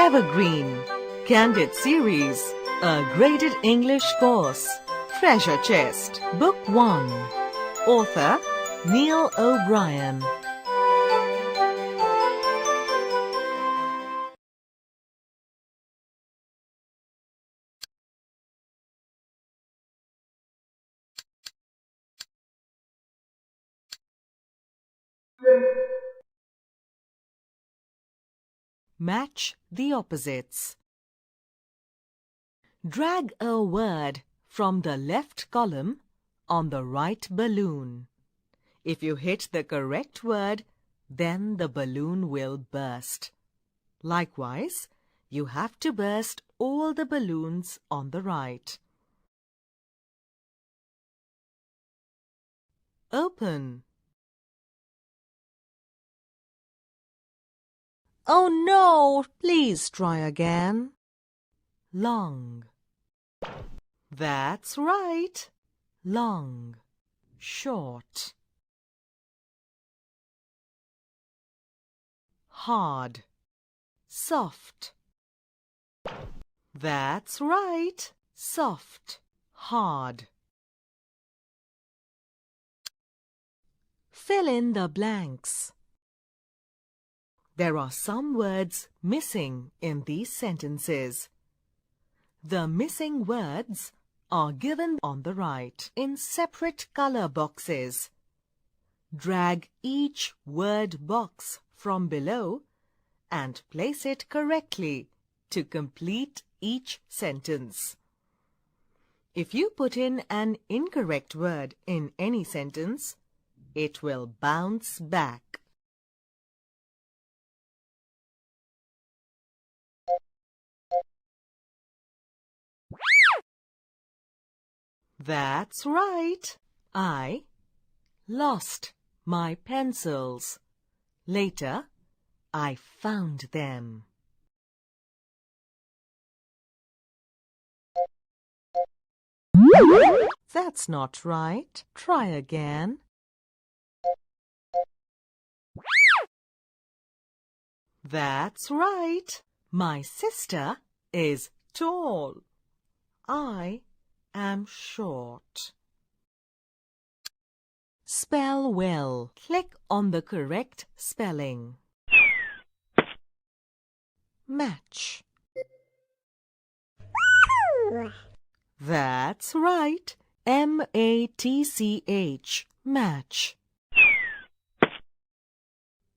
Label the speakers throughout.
Speaker 1: Evergreen, Candid Series, a graded English course. Treasure Chest, Book 1. Author Neil O'Brien. Match the opposites. Drag a word from the left column on the right balloon. If you hit the correct word, then the balloon will burst. Likewise, you have to burst all the balloons on the right. Open. Oh no! Please try again. Long. That's right. Long. Short. Hard. Soft. That's right. Soft. Hard. Fill in the blanks. There are some words missing in these sentences. The missing words are given on the right in separate color boxes. Drag each word box from below and place it correctly to complete each sentence. If you put in an incorrect word in any sentence, it will bounce back. That's right. I lost my pencils. Later, I found them. That's not right. Try again. That's right. My sister is tall. I am short. Spell well. Click on the correct spelling. Match. That's right. M-A-T-C-H. Match.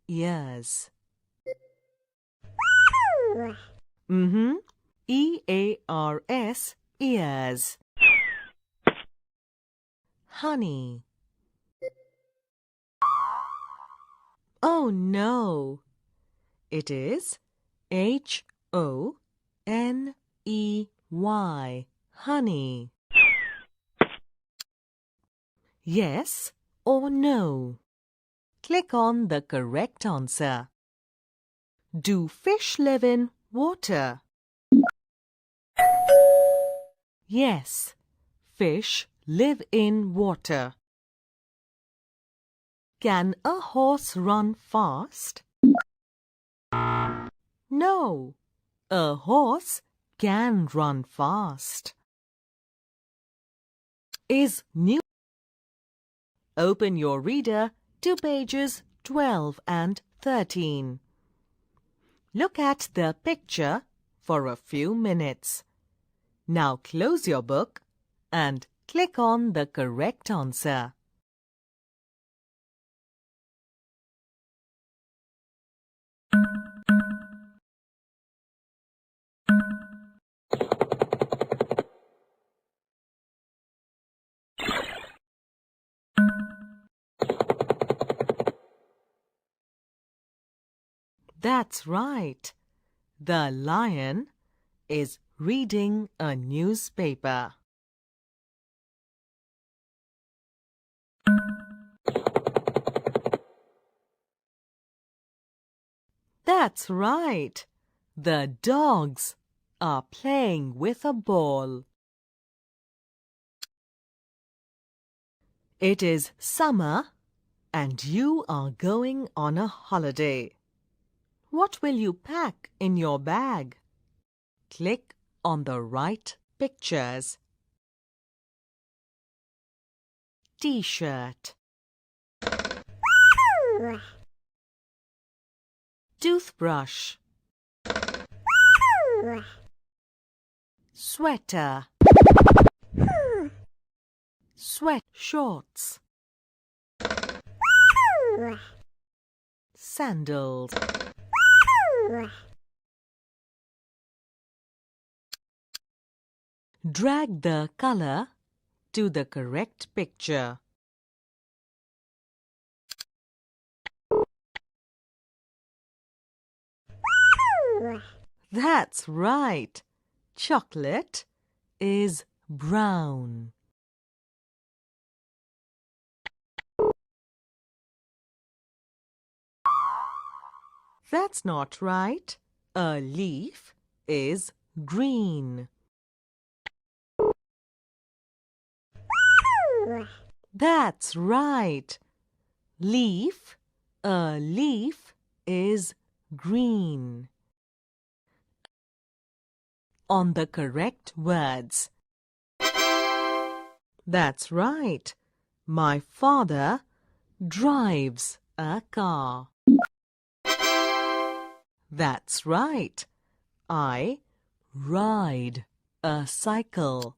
Speaker 1: Ears. E-A-R-S. Ears. Honey. Oh no! It is H-O-N-E-Y. Honey. Yes or no? Click on the correct answer. Do fish live in water? Yes, fish live in water. Can a horse run fast? No, a horse can run fast. Is new. Open your reader to pages 12 and 13. Look at the picture for a few minutes. Now close your book and click on the correct answer. That's right. The lion is reading a newspaper. That's right. The dogs are playing with a ball. It is summer and you are going on a holiday. What will you pack in your bag? Click on the right pictures. T-shirt, toothbrush, sweater, sweatshorts, sandals. Drag the color to the correct picture. That's right. Chocolate is brown. That's not right. A leaf is green. That's right. A leaf is green. On the correct words. That's right. My father drives a car. That's right. I ride a cycle.